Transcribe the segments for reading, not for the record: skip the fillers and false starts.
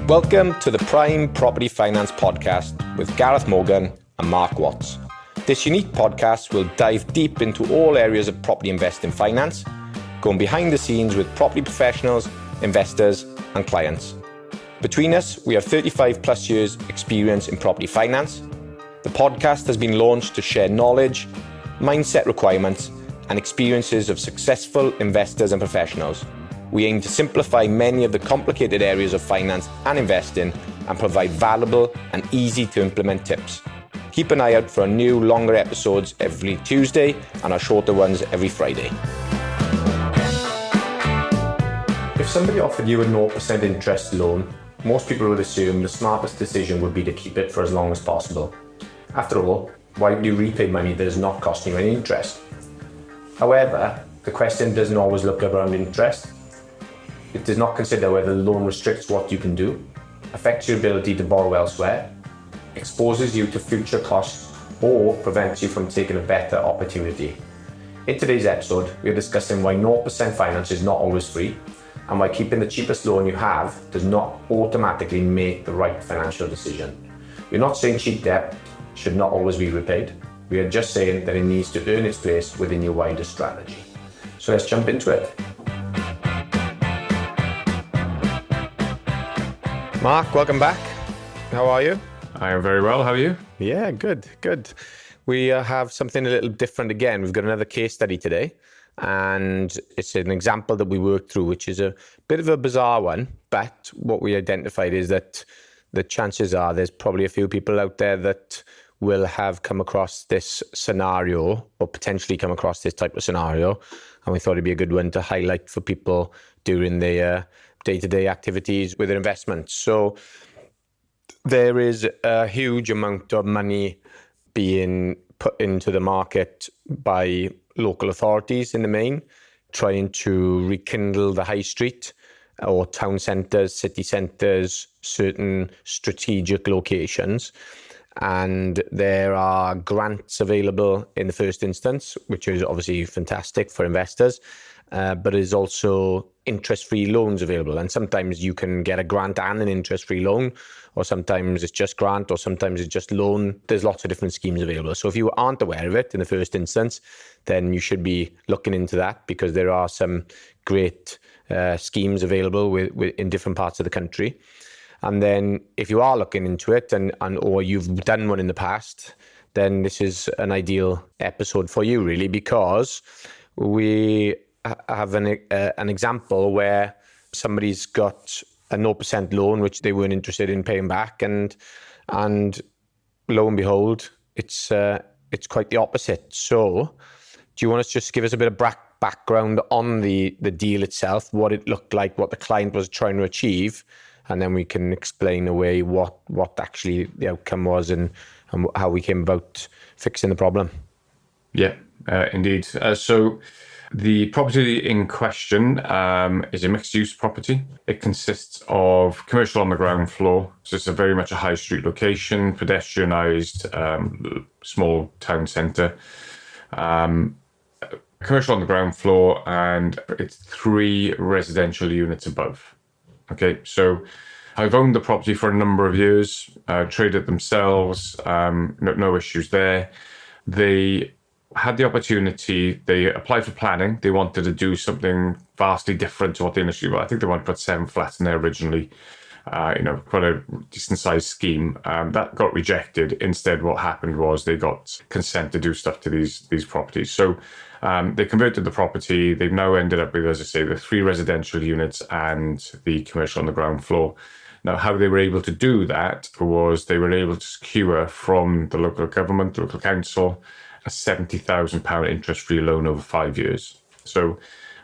Welcome to the Prime Property Finance Podcast with Gareth Morgan and Mark Watts. This unique podcast will dive deep into all areas of property investing finance, going behind the scenes with property professionals, investors and clients. Between us, we have 35 plus years experience in property finance. The podcast has been launched to share knowledge, mindset requirements and experiences of successful investors and professionals. We aim to simplify many of the complicated areas of finance and investing and provide valuable and easy to implement tips. Keep an eye out for our new longer episodes every Tuesday and our shorter ones every Friday. If somebody offered you a 0% interest loan, most people would assume the smartest decision would be to keep it for as long as possible. After all, why would you repay money that is not costing you any interest? However, the question doesn't always look around interest. It does not consider whether the loan restricts what you can do, affects your ability to borrow elsewhere, exposes you to future costs, or prevents you from taking a better opportunity. In today's episode, we are discussing why 0% finance is not always free, and why keeping the cheapest loan you have does not automatically make the right financial decision. We're not saying cheap debt should not always be repaid. We are just saying that it needs to earn its place within your wider strategy. So let's jump into it. Mark, welcome back. How are you? I am very well. How are you? Yeah, good. We have something a little different again. We've got another case study today, and it's an example that we worked through, which is a bit of a bizarre one. But what we identified is that the chances are there's probably a few people out there that will have come across this scenario or potentially come across this type of scenario. And we thought it'd be a good one to highlight for people during their day-to-day activities with their investments. So there is a huge amount of money being put into the market by local authorities in the main, trying to rekindle the high street or town centres, city centres, certain strategic locations. And there are grants available in the first instance, which is obviously fantastic for investors, but there's also interest-free loans available. And sometimes you can get a grant and an interest-free loan, or sometimes it's just grant, or sometimes it's just loan. There's lots of different schemes available. So if you aren't aware of it in the first instance, then you should be looking into that, because there are some great schemes available in different parts of the country. And then if you are looking into it or you've done one in the past, then this is an ideal episode for you, really, because we have an example where somebody's got a 0% loan which they weren't interested in paying back, and lo and behold, it's quite the opposite. So do you want to just give us a bit of background on the deal itself, what it looked like, what the client was trying to achieve, and then we can explain away what actually the outcome was and how we came about fixing the problem. Yeah, indeed. So the property in question is a mixed-use property. It consists of commercial on the ground floor. So it's very much a high street location, pedestrianised, small town centre. Commercial on the ground floor, and it's 3 residential units above. Okay, so I've owned the property for a number of years, traded themselves, no issues there. They had the opportunity, they applied for planning. They wanted to do something vastly different to what they initially were. I think they wanted to put 7 flats in there originally, quite a decent sized scheme. That got rejected. Instead, what happened was they got consent to do stuff to these properties. So they converted the property. They've now ended up with, as I say, the 3 residential units and the commercial on the ground floor. Now, how they were able to do that was they were able to secure from the local government, the local council, a £70,000 interest-free loan over 5 years. So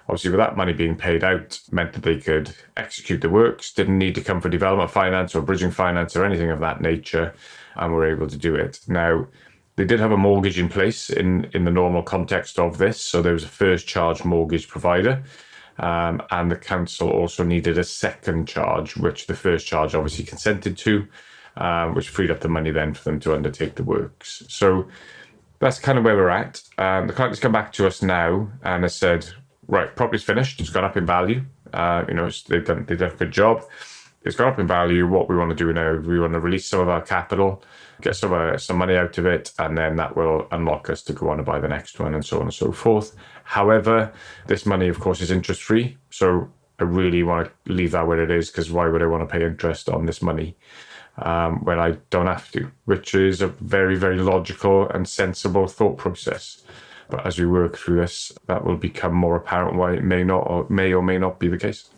obviously with that money being paid out meant that they could execute the works, didn't need to come for development finance or bridging finance or anything of that nature, and were able to do it. Now, they did have a mortgage in place in the normal context of this. So there was a first charge mortgage provider. And the council also needed a second charge, which the first charge obviously consented to, which freed up the money then for them to undertake the works. So that's kind of where we're at. The client has come back to us now and has said, right, property's finished. It's gone up in value. They've done a good job. it's gone up in value. What we want to do now, we want to release some of our capital, get some money out of it, and then that will unlock us to go on and buy the next one, and so on and so forth. However, this money, of course, is interest free. So I really want to leave that where it is, because why would I want to pay interest on this money when I don't have to? Which is a very, very logical and sensible thought process. But as we work through this, that will become more apparent why it may or may not be the case.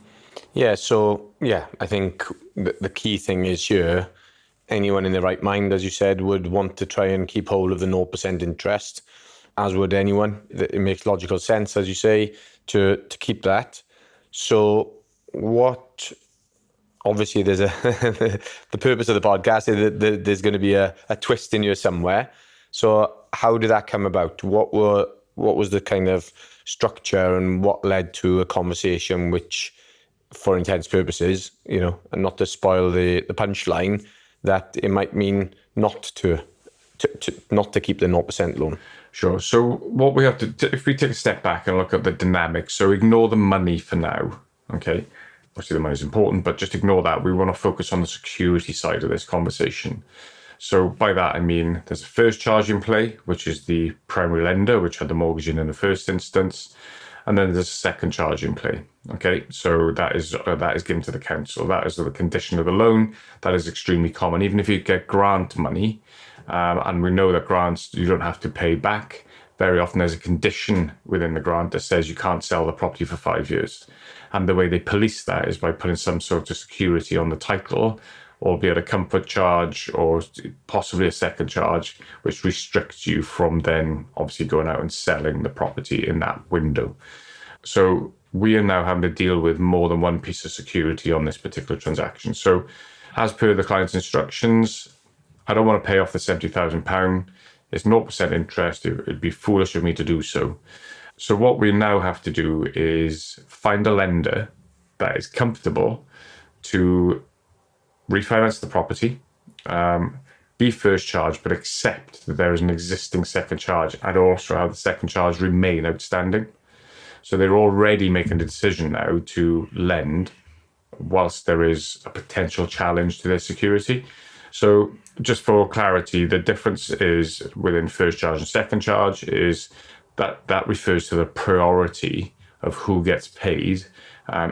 Yeah, so I think the key thing is here, anyone in their right mind, as you said, would want to try and keep hold of the 0% interest, as would anyone. It makes logical sense, as you say, to keep that. So what, obviously there's the purpose of the podcast is that there's going to be a twist in here somewhere. So how did that come about? What was the kind of structure, and what led to a conversation which, for intents purposes, and not to spoil the punchline, that it might mean not to keep the 0% loan? Sure. So what we have to, if we take a step back and look at the dynamics, so ignore the money for now, okay? Obviously the money is important, but just ignore that. We want to focus on the security side of this conversation. So by that, I mean, there's a first charge in play, which is the primary lender, which had the mortgage in the first instance. And then there's a second charge in play. Okay, so that is given to the council. That is the condition of the loan. That is extremely common. Even if you get grant money, and we know that grants you don't have to pay back, very often there's a condition within the grant that says you can't sell the property for 5 years. And the way they police that is by putting some sort of security on the title, albeit a comfort charge or possibly a second charge, which restricts you from then obviously going out and selling the property in that window. So we are now having to deal with more than one piece of security on this particular transaction. So as per the client's instructions, I don't want to pay off the £70,000. It's 0% interest. It'd be foolish of me to do so. So what we now have to do is find a lender that is comfortable to refinance the property, be first charge, but accept that there is an existing second charge, and also have the second charge remain outstanding. So they're already making the decision now to lend whilst there is a potential challenge to their security. So just for clarity, the difference is within first charge and second charge is that refers to the priority of who gets paid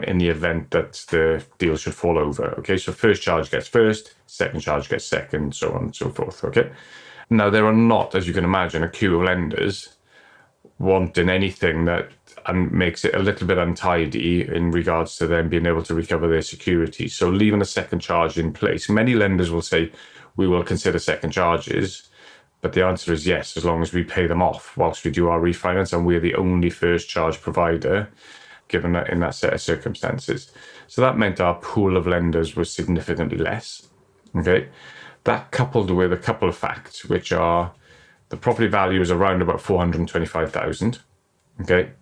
in the event that the deal should fall over. Okay, so first charge gets first, second charge gets second, so on and so forth. Okay, now there are not, as you can imagine, a queue of lenders wanting anything that makes it a little bit untidy in regards to them being able to recover their security. So leaving a second charge in place, many lenders will say we will consider second charges, but the answer is yes, as long as we pay them off whilst we do our refinance, and we're the only first charge provider given that in that set of circumstances. So that meant our pool of lenders was significantly less. Okay, that coupled with a couple of facts, which are the property value is around about 425,000. Okay,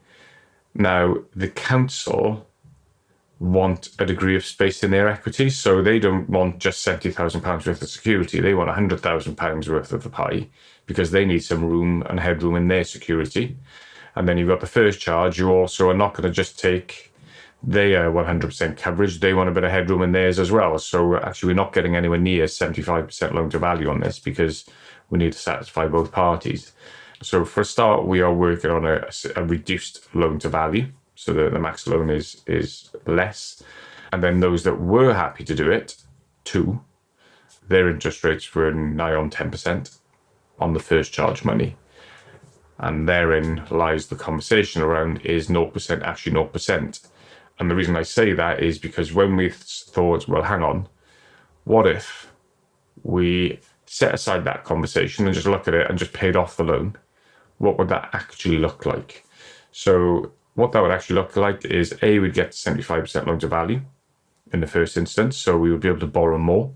now the council want a degree of space in their equity, so they don't want just £70,000 worth of security. They want £100,000 worth of the pie, because they need some room and headroom in their security. And then you've got the first charge. You also are not going to just take their 100% coverage. They want a bit of headroom in theirs as well. So actually, we're not getting anywhere near 75% loan to value on this, because we need to satisfy both parties. So for a start, we are working on a reduced loan to value. So the max loan is less. And then those that were happy to do it, too, their interest rates were nigh on 10% on the first charge money. And therein lies the conversation around, is 0% actually 0%? And the reason I say that is because when we thought, well, hang on, what if we set aside that conversation and just look at it and just paid off the loan? What would that actually look like? So what that would actually look like is, A, we'd get 75% loan to value in the first instance, so we would be able to borrow more.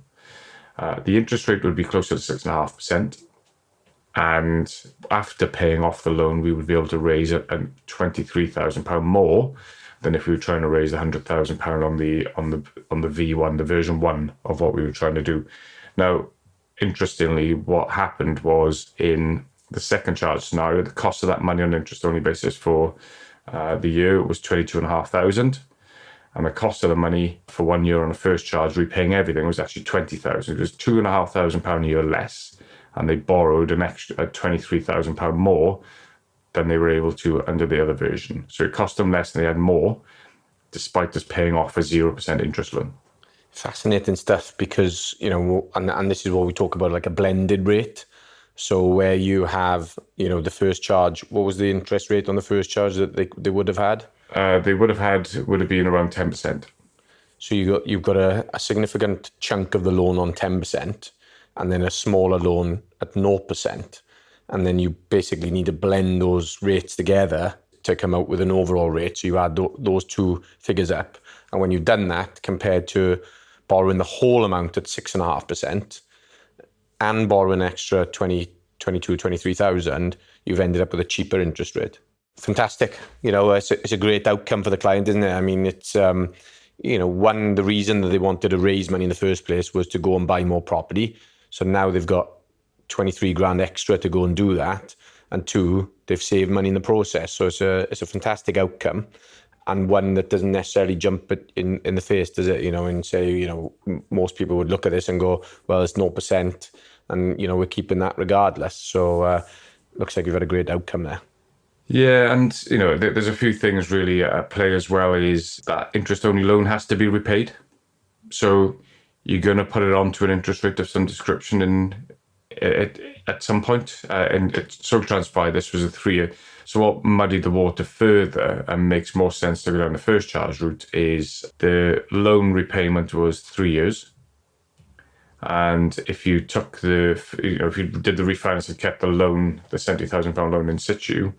The interest rate would be closer to 6.5%. And after paying off the loan, we would be able to raise a £23,000 more than if we were trying to raise £100,000 on the V1, the version 1 of what we were trying to do. Now, interestingly, what happened was, in the second charge scenario, the cost of that money on an interest-only basis for the year was £22,500. And the cost of the money for 1 year on the first charge, repaying everything, was actually 20,000. It was £2,500 a year less, and they borrowed an extra £23,000 more than they were able to under the other version. So it cost them less and they had more, despite us paying off a 0% interest loan. Fascinating stuff, because, and this is what we talk about, like a blended rate. So where you have, the first charge, what was the interest rate on the first charge that they would have had? They would have been around 10%. So you've got a significant chunk of the loan on 10%, and then a smaller loan at 0%. And then you basically need to blend those rates together to come out with an overall rate. So you add those two figures up. And when you've done that, compared to borrowing the whole amount at 6.5% and borrowing an extra 23,000, you've ended up with a cheaper interest rate. Fantastic. It's a great outcome for the client, isn't it? I mean, it's, the reason that they wanted to raise money in the first place was to go and buy more property. So now they've got 23 grand extra to go and do that. And two, they've saved money in the process. So it's a fantastic outcome, and one that doesn't necessarily jump in the face, does it? And say, most people would look at this and go, well, it's 0%, and, we're keeping that regardless. So looks like you've had a great outcome there. Yeah, and, there's a few things really at play as well. Is that interest-only loan has to be repaid. So you're going to put it onto an interest rate of some description at some point. And it so transpired this was a 3-year. So what muddied the water further and makes more sense to go down the first charge route is the loan repayment was 3 years. And if you took if you did the refinance and kept the loan, the £70,000 loan in situ,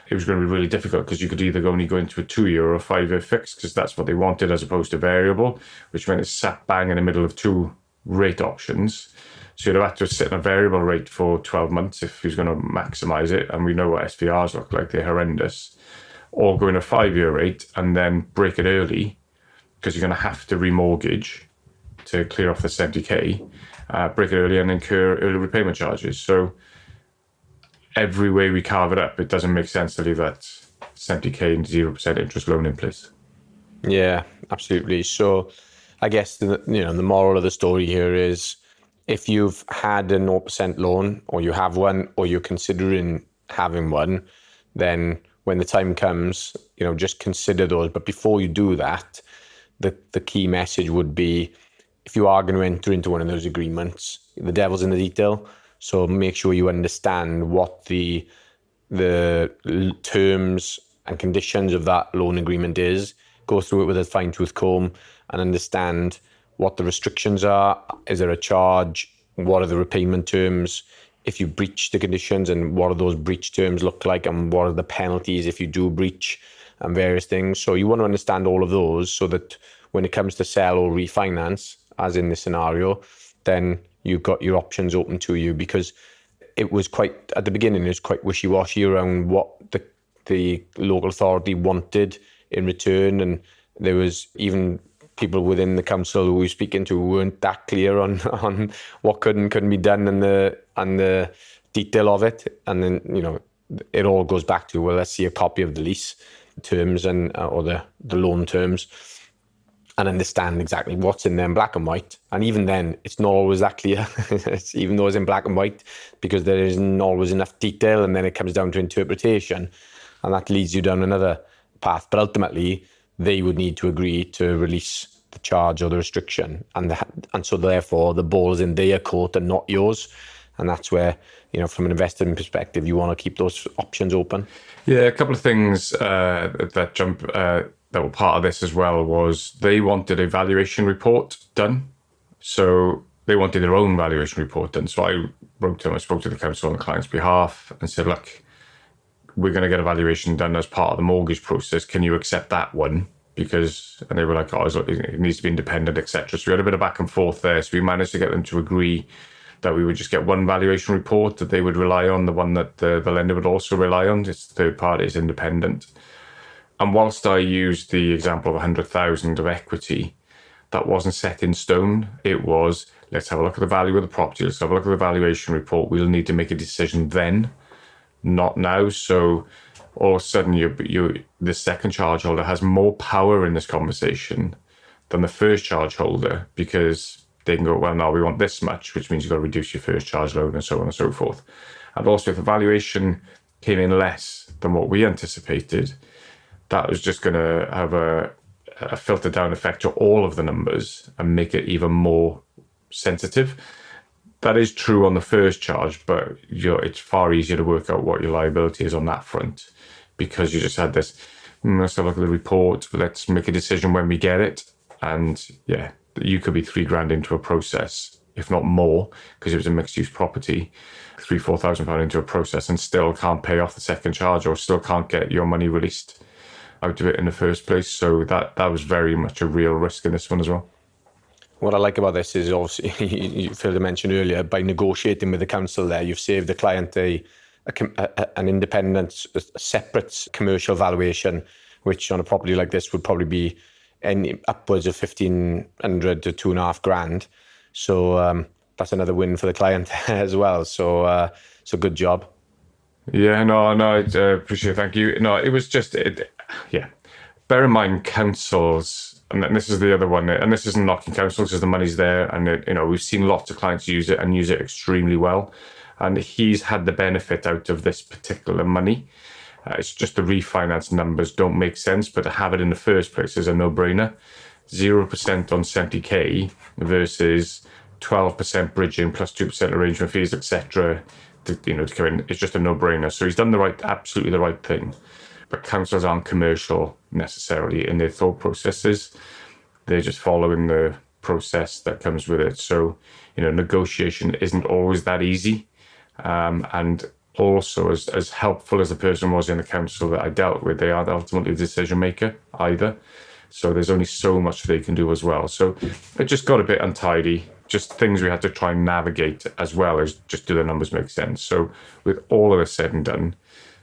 it was going to be really difficult, because you could either only go into a 2-year or a 5-year fix, because that's what they wanted, as opposed to variable, which meant it sat bang in the middle of two rate options. So you'd have had to sit in a variable rate for 12 months if he was going to maximise it. And we know what SVRs look like, they're horrendous. Or go in a 5-year rate and then break it early, because you're going to have to remortgage to clear off the 70k, break it early and incur early repayment charges. So every way we carve it up, it doesn't make sense to leave that 70k and 0% interest loan in place. Yeah, absolutely. So I guess the moral of the story here is, if you've had a 0% loan, or you have one, or you're considering having one, then when the time comes, just consider those. But before you do that, the key message would be, if you are going to enter into one of those agreements, the devil's in the detail. So make sure you understand what the terms and conditions of that loan agreement is. Go through it with a fine-tooth comb and understand what the restrictions are. Is there a charge? What are the repayment terms if you breach the conditions, and what do those breach terms look like, and what are the penalties if you do breach, and various things. So you want to understand all of those, so that when it comes to sell or refinance, as in this scenario, then you've got your options open to you. Because it was quite, at the beginning, it was quite wishy-washy around what the local authority wanted in return, and there was even people within the council who we were speaking to weren't that clear on what could and couldn't be done, and the detail of it. And then it all goes back to, well, let's see a copy of the lease terms and or the loan terms, and understand exactly what's in there in black and white. And even then, it's not always that clear. Even though it's in black and white, because there isn't always enough detail, and then it comes down to interpretation, and that leads you down another path. But ultimately, they would need to agree to release the charge or the restriction, and so therefore the ball is in their court and not yours. And that's where, from an investing perspective, you want to keep those options open. Yeah, a couple of things that were part of this as well was they wanted a valuation report done. So they wanted their own valuation report done. So I wrote to them, I spoke to the council on the client's behalf and said, look, we're going to get a valuation done as part of the mortgage process. Can you accept that one? And they were like, oh, it needs to be independent, etc. So we had a bit of back and forth there. So we managed to get them to agree that we would just get one valuation report that they would rely on, the one that the lender would also rely on. It's third party, it's independent. And whilst I used the example of 100,000 of equity, that wasn't set in stone. It was, let's have a look at the value of the property. Let's have a look at the valuation report. We'll need to make a decision then, not now. So all of a sudden the second charge holder has more power in this conversation than the first charge holder, because they can go, well, no, we want this much, which means you've got to reduce your first charge load and so on and so forth. And also, if the valuation came in less than what we anticipated, that was just going to have a filter down effect to all of the numbers and make it even more sensitive. That is true on the first charge, but it's far easier to work out what your liability is on that front, because you just had this, let's have a look at the report, let's make a decision when we get it. And yeah, you could be £3,000 into a process, if not more, because it was a mixed use property, £4,000 into a process, and still can't pay off the second charge, or still can't get your money released out of it in the first place. So that was very much a real risk in this one as well. What I like about this is, obviously, you failed to mention earlier, by negotiating with the council there, you've saved the client an independent, separate commercial valuation, which on a property like this would probably be upwards of 1,500 to £2,500. So that's another win for the client as well. So good job. Yeah, no, I appreciate it. Thank you. No, it was just, yeah. Bear in mind, councils, and this is the other one, and this isn't knocking councils because the money's there, and we've seen lots of clients use it and use it extremely well. And he's had the benefit out of this particular money. It's just the refinance numbers don't make sense, but to have it in the first place is a no-brainer. 0% on 70k versus 12% bridging plus 2% arrangement fees, etc. To come in, it's just a no-brainer. So he's done absolutely the right thing. But councils aren't commercial necessarily in their thought processes. They're just following the process that comes with it. So, negotiation isn't always that easy. And also, as helpful as the person was in the council that I dealt with, they aren't ultimately the decision maker either. So there's only so much they can do as well. So it just got a bit untidy, just things we had to try and navigate, as well as just do the numbers make sense. So with all of this said and done,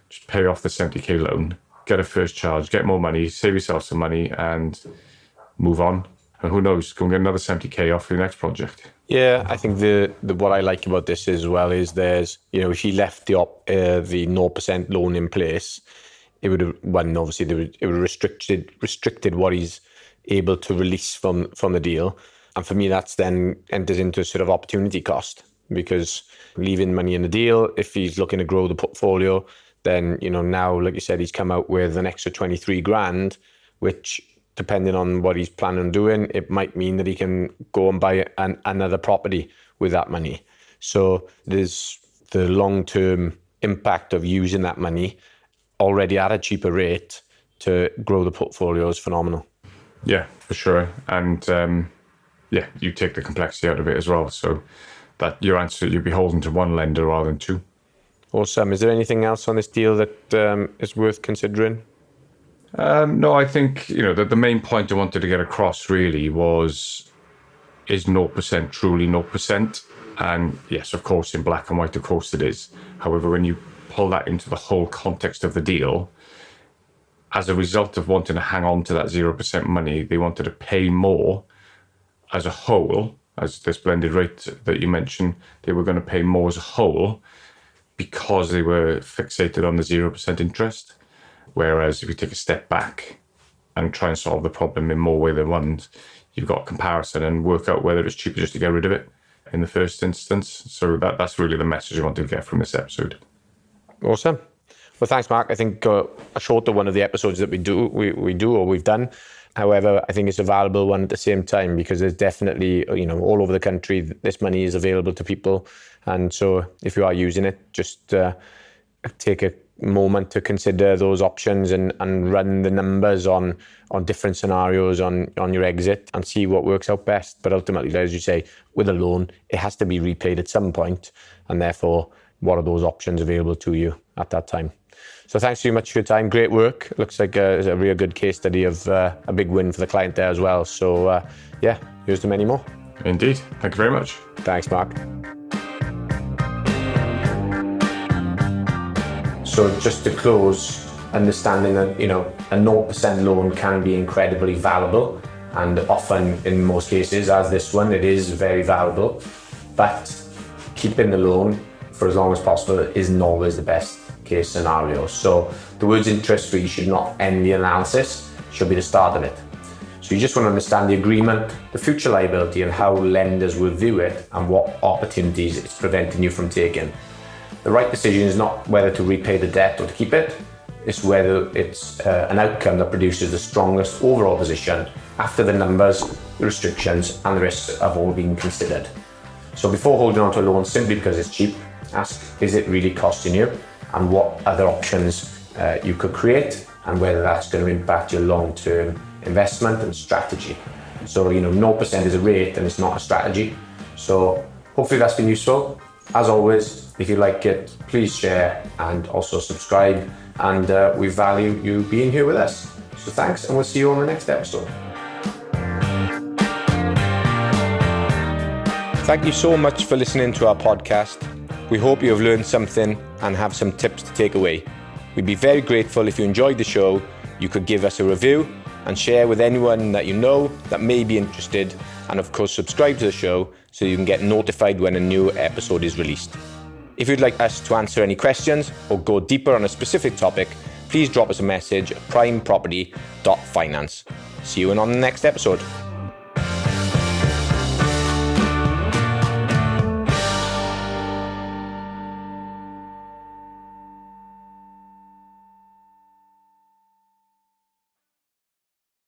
just pay off the 70k loan, get a first charge, get more money, save yourself some money, and move on. And who knows, go and get another 70k off for your next project. Yeah, I think the what I like about this as well is there's, if he left the 0% loan in place, it would have, obviously it would have restricted what he's able to release from the deal. And for me, that's then enters into sort of opportunity cost, because leaving money in the deal, if he's looking to grow the portfolio, then, now, like you said, he's come out with an extra 23 grand, which, depending on what he's planning on doing, it might mean that he can go and buy another property with that money. So there's the long-term impact of using that money already at a cheaper rate to grow the portfolio is phenomenal. Yeah, for sure. And you take the complexity out of it as well. So that your answer, you're beholden to one lender rather than two. Awesome. Is there anything else on this deal that is worth considering? No, I think, the main point I wanted to get across really is 0% truly 0%? And yes, of course, in black and white, of course it is. However, when you pull that into the whole context of the deal, as a result of wanting to hang on to that 0% money, they wanted to pay more as a whole, as this blended rate that you mentioned, they were going to pay more as a whole because they were fixated on the 0% interest. Whereas if you take a step back and try and solve the problem in more ways than one, you've got a comparison and work out whether it's cheaper just to get rid of it in the first instance. So that's really the message I wanted to get from this episode. Awesome. Well, thanks, Mark. I think a shorter one of the episodes that we've done. However, I think it's a valuable one at the same time, because there's definitely, all over the country, this money is available to people. And so if you are using it, just take a moment to consider those options and run the numbers on different scenarios on your exit and see what works out best. But ultimately, as you say, with a loan, it has to be repaid at some point, and therefore, what are those options available to you at that time? So thanks so much for your time. Great work. Looks like a real good case study of a big win for the client there as well. So here's to many more. Indeed. Thank you very much. Thanks, Mark. So just to close, understanding that, a 0% loan can be incredibly valuable, and often in most cases, as this one, it is very valuable, but keeping the loan for as long as possible isn't always the best case scenario. So the words interest-free should not end the analysis, should be the start of it. So you just want to understand the agreement, the future liability, and how lenders will view it and what opportunities it's preventing you from taking. The right decision is not whether to repay the debt or to keep it. It's whether it's an outcome that produces the strongest overall position after the numbers, the restrictions, and the risks have all been considered. So before holding on to a loan simply because it's cheap, ask, is it really costing you? And what other options you could create, and whether that's going to impact your long-term investment and strategy. So, 0% is a rate and it's not a strategy. So hopefully that's been useful. As always, if you like it, please share and also subscribe. And we value you being here with us. So thanks, and we'll see you on the next episode. Thank you so much for listening to our podcast. We hope you have learned something and have some tips to take away. We'd be very grateful if you enjoyed the show. You could give us a review and share with anyone that you know that may be interested. And of course, subscribe to the show so you can get notified when a new episode is released. If you'd like us to answer any questions or go deeper on a specific topic, please drop us a message at primeproperty.finance. See you on the next episode.